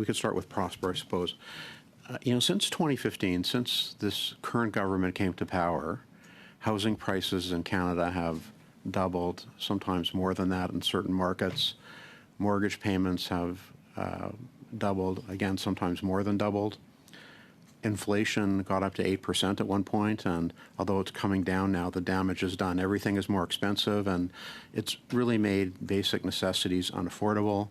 We could start with Prosper, I suppose. Since 2015, since this current government came to power, housing prices in Canada have doubled, sometimes more than that in certain markets. Mortgage payments have doubled, again, sometimes more than doubled. Inflation got up to 8% at one point, and although it's coming down now, the damage is done. Everything is more expensive, and it's really made basic necessities unaffordable.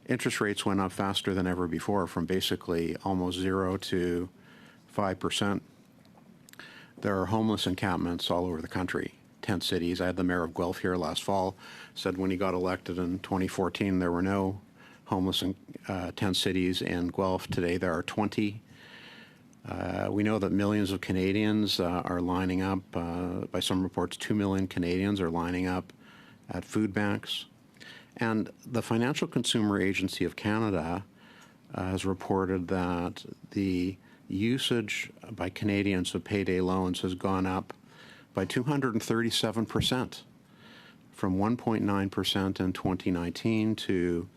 Interest rates went up faster than ever before, from basically almost 0 to 5%. There are homeless encampments all over the country, 10 cities. I had the mayor of Guelph here last fall, said when he got elected in 2014 there were no homeless in 10 cities in Guelph. Today there are 20. We know that millions of Canadians are lining up. By some reports, 2 million Canadians are lining up at food banks. And the Financial Consumer Agency of Canada has reported that the usage by Canadians of payday loans has gone up by 237%, from 1.9% in 2019 to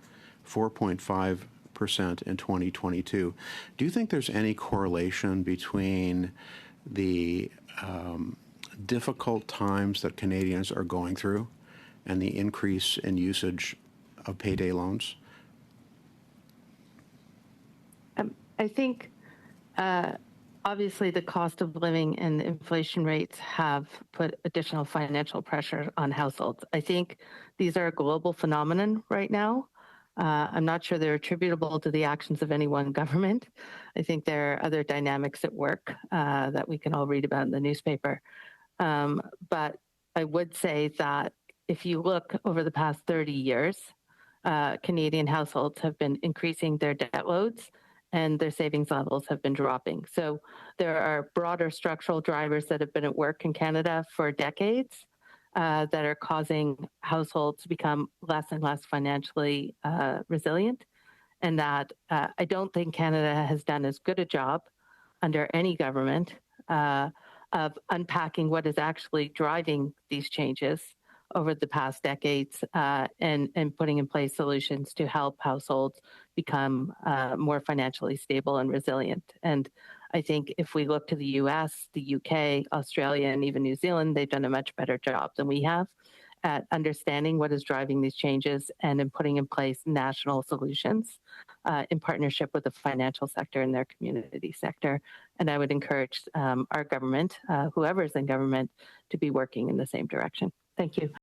4.5% in 2022. Do you think there's any correlation between the difficult times that Canadians are going through and the increase in usage of payday loans? I think obviously the cost of living and inflation rates have put additional financial pressure on households. I think these are a global phenomenon right now. I'm not sure they're attributable to the actions of any one government. I think there are other dynamics at work that we can all read about in the newspaper. But I would say that if you look over the past 30 years, Canadian households have been increasing their debt loads and their savings levels have been dropping. So there are broader structural drivers that have been at work in Canada for decades that are causing households to become less and less financially resilient. And that I don't think Canada has done as good a job under any government of unpacking what is actually driving these changes over the past decades and putting in place solutions to help households become more financially stable and resilient. And I think if we look to the US, the UK, Australia, and even New Zealand, they've done a much better job than we have at understanding what is driving these changes and in putting in place national solutions in partnership with the financial sector and their community sector. And I would encourage our government, whoever is in government, to be working in the same direction. Thank you.